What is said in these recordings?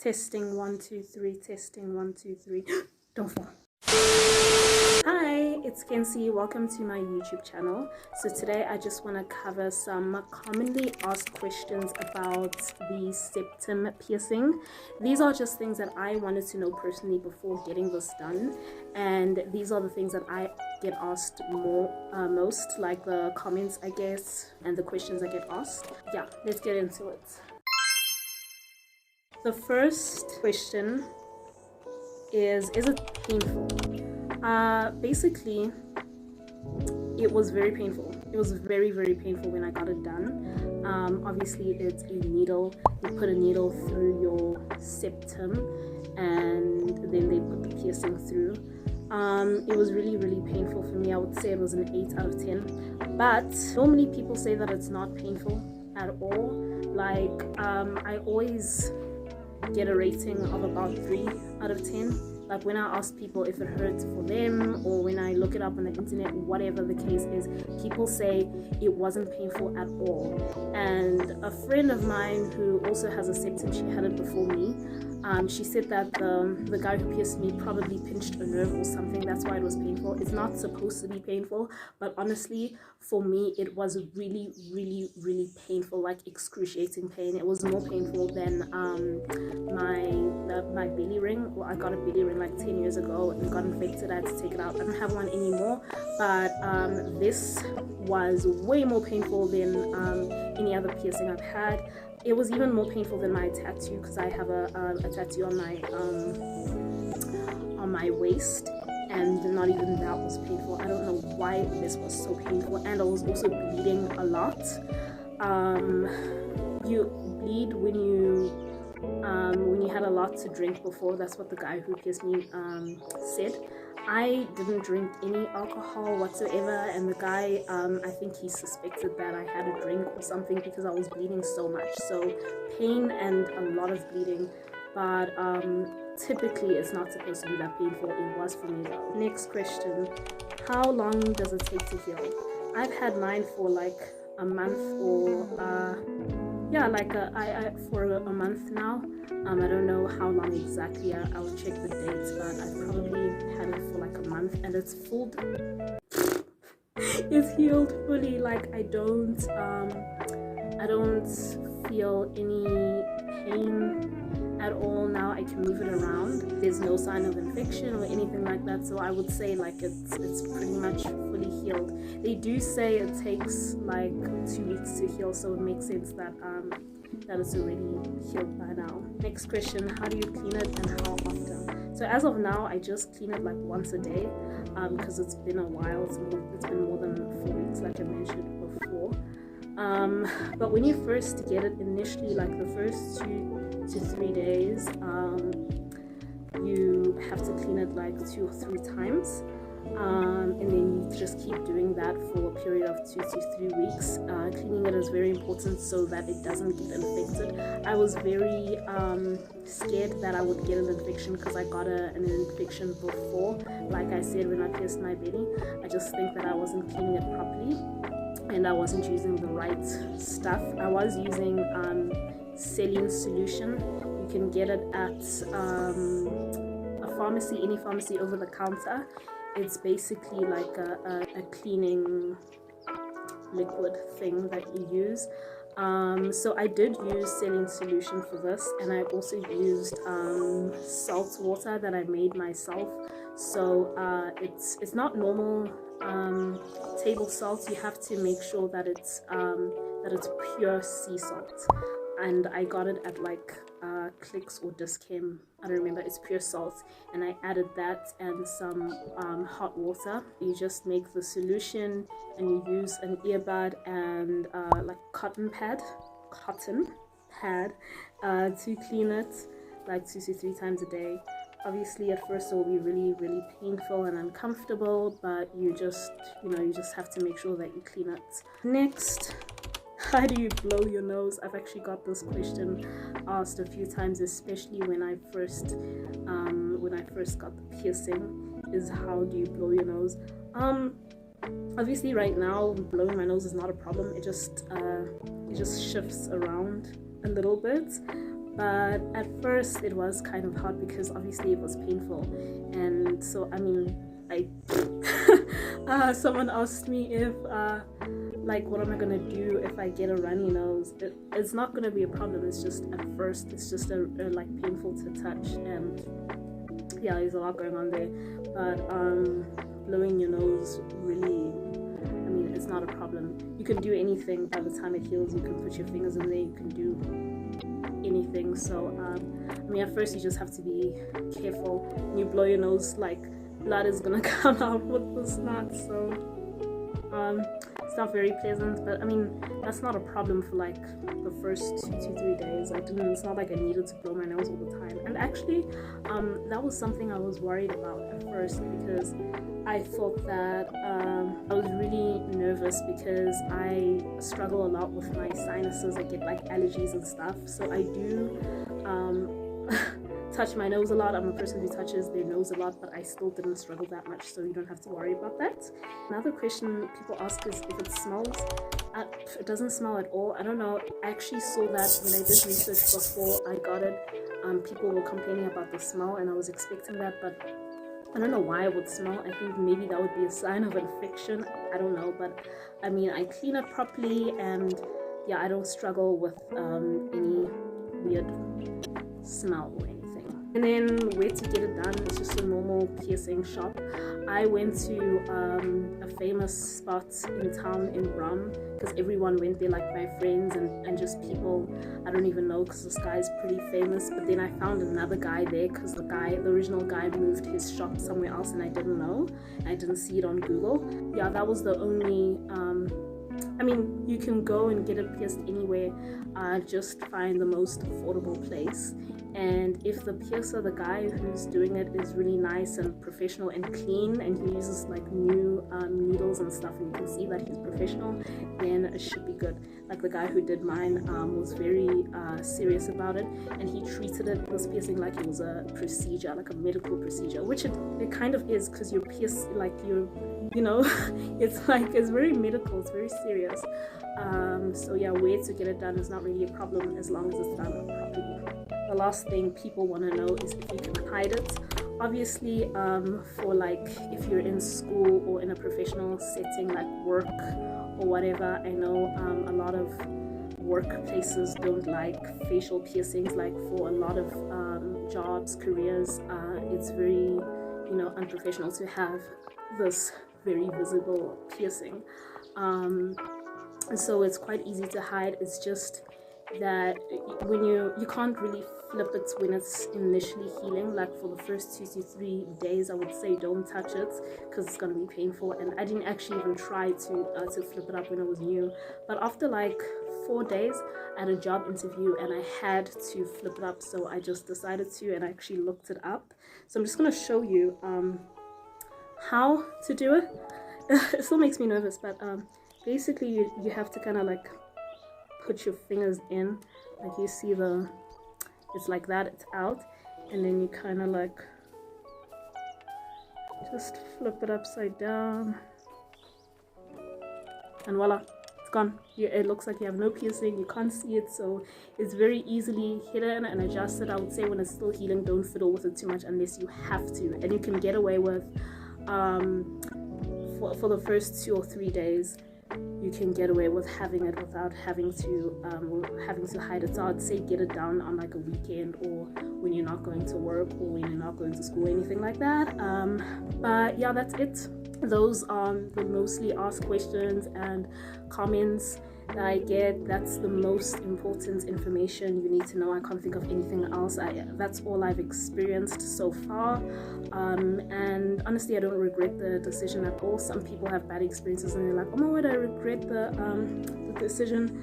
Testing 1 2 3, testing 1 2 3. Don't fall. Hi, it's Kenzie. Welcome to my YouTube channel. So today I just want to cover some commonly asked questions about the septum piercing. These are just things that I wanted to know personally before getting this done, and these are the things that I get asked most, like the comments I guess and the questions I get asked. Yeah, let's get into it. The first question is it painful? Basically, it was very painful. It was very, very painful when I got it done. Obviously, it's a needle. You put a needle through your septum and then they put the piercing through. It was really, really painful for me. I would say it was an 8 out of 10. But normally people say that it's not painful at all. Like, I always get a rating of about 3 out of 10. Like when I ask people if it hurts for them, or when I look it up on the internet, whatever the case is, people say it wasn't painful at all. And a friend of mine who also has a septum, she had it before me, she said that the guy who pierced me probably pinched a nerve or something. That's why it was painful. It's not supposed to be painful, but honestly, for me, it was really, really, really painful, like excruciating pain. It was more painful than my belly ring. Well, I got a belly ring like 10 years ago and got infected. I had to take it out. I don't have one anymore, but this was way more painful than any other piercing I've had. It was even more painful than my tattoo, because I have a tattoo on my waist, and not even that was painful. I don't know why this was so painful. And I was also bleeding a lot. You bleed when you had a lot to drink before. That's what the guy who pierced me said. I didn't drink any alcohol whatsoever, and the guy, I think he suspected that I had a drink or something because I was bleeding so much. So pain and a lot of bleeding, but typically it's not supposed to be that painful. It was for me though. Next question: how long does it take to heal? I've had mine for like a month, or for a month now. I don't know how long exactly. I'll check the dates, but I've probably had it for like a month, and it's full. It's healed fully. Like I don't feel any pain at all now. I can move it around. There's no sign of infection or anything like that, so I would say like it's pretty much fully healed. They do say it takes like 2 weeks to heal, so it makes sense that it's already healed by now. Next question: how do you clean it and how often? So as of now, I just clean it like once a day, because it's been a while. It's been more than 4 weeks, like I mentioned before. But when you first get it, initially, like the first 2 to 3 days, you have to clean it like 2 or 3 times. And then you just keep doing that for a period of 2 to 3 weeks. Cleaning it is very important so that it doesn't get infected. I was very scared that I would get an infection because I got an infection before. Like I said, when I pierced my belly, I just think that I wasn't cleaning it properly and I wasn't using the right stuff. I was using saline solution. You can get it at a pharmacy, any pharmacy over the counter. It's basically like a cleaning liquid thing that you use. So I did use saline solution for this, and I also used salt water that I made myself. So it's not normal table salt. You have to make sure that it's pure sea salt. And I got it at like Clicks or Dischem, I don't remember. It's pure salt, and I added that and some hot water. You just make the solution and you use an earbud and like cotton pad to clean it like 2 to 3 times a day. Obviously at first it will be really, really painful and uncomfortable, but you just have to make sure that you clean it. Next, how do you blow your nose? I've actually got this question asked a few times, especially when I first got the piercing, is how do you blow your nose? Obviously right now blowing my nose is not a problem. It just shifts around a little bit, But at first it was kind of hard because obviously it was painful. And so I mean, someone asked me if like what am I gonna do if I get a runny nose. It's not gonna be a problem. It's just at first it's just a like painful to touch, and yeah, there's a lot going on there. But blowing your nose really, I mean, it's not a problem. You can do anything by the time it heals. You can put your fingers in there, you can do anything. So I mean, at first you just have to be careful. When you blow your nose, like blood is gonna come out with the snot, so it's not very pleasant. But I mean, that's not a problem for like the first 2 to 3 days. It's not like I needed to blow my nose all the time. And actually that was something I was worried about at first, because I thought that I was really nervous because I struggle a lot with my sinuses. I get like allergies and stuff, so I do touch my nose a lot. I'm a person who touches their nose a lot, but I still didn't struggle that much, so you don't have to worry about that. Another question people ask is if it smells. It doesn't smell at all. I don't know. I actually saw that when I did research before I got it. People were complaining about the smell, and I was expecting that, but I don't know why it would smell. I think maybe that would be a sign of infection. I don't know, but I mean, I clean it properly, and yeah, I don't struggle with any weird smell or anything. And then where to get it done, it's just a normal piercing shop. I went to a famous spot in town in Brum, because everyone went there, like my friends and just people I don't even know, because this guy's pretty famous. But then I found another guy there, because the original guy moved his shop somewhere else, and I didn't know. I didn't see it on Google. Yeah, that was the only I mean, you can go and get it pierced anywhere, just find the most affordable place. And if the piercer, the guy who's doing it, is really nice and professional and clean, and he uses like new needles and stuff, and you can see that he's professional, then it should be good. Like the guy who did mine was very serious about it, and he treated this piercing like it was a procedure, like a medical procedure, which it kind of is, because you're pierced, like you know, it's very medical, it's very serious. So yeah, where to get it done is not really a problem as long as it's done properly. The last thing people want to know is if you can hide it. Obviously, for like if you're in school or in a professional setting like work or whatever, I know a lot of workplaces don't like facial piercings. Like for a lot of jobs, careers, it's very, unprofessional to have this very visible piercing. So it's quite easy to hide. It's just that when you can't really flip it when it's initially healing. Like for the first 2 to 3 days, I would say don't touch it, because it's going to be painful. And I didn't actually even try to flip it up when it was new, but after like 4 days I had a job interview and I had to flip it up, so I just decided to, and I actually looked it up. So I'm just going to show you how to do it. It still makes me nervous, but basically you have to kind of like put your fingers in, like you see it's like that, it's out, and then you kind of like just flip it upside down, and voila, it's gone. It looks like you have no piercing, you can't see it, so it's very easily hidden and adjusted. I would say when it's still healing, don't fiddle with it too much unless you have to, and you can get away with for the first 2 or 3 days, you can get away with having it without having to hide it. So I'd say get it done on like a weekend, or when you're not going to work, or when you're not going to school, anything like that. But yeah, that's it. Those are the mostly asked questions and comments that I get. That's the most important information you need to know. I can't think of anything else. That's all I've experienced so far, and honestly I don't regret the decision at all. Some people have bad experiences and they're like, oh my word, I regret the decision,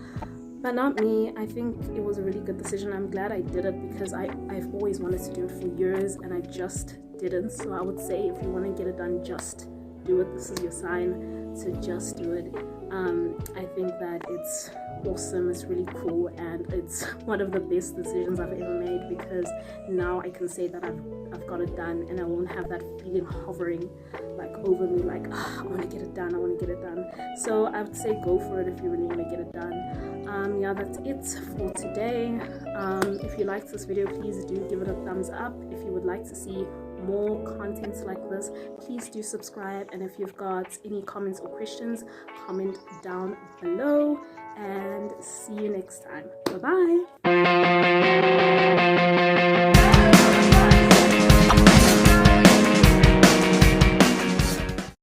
but not me. I think it was a really good decision. I'm glad I did it, because I've always wanted to do it for years and I just didn't. So I would say if you want to get it done, just do it. This is your sign to just do it. I think that it's awesome, it's really cool, and it's one of the best decisions I've ever made, because now I can say that I've got it done, and I won't have that feeling hovering like over me, like, I want to get it done, I want to get it done. So I would say go for it if you really want to get it done. Yeah, that's it for today. If you liked this video, please do give it a thumbs up. If you would like to see more content like this, please do subscribe, and if you've got any comments or questions, comment down below, and see you next time. Bye bye.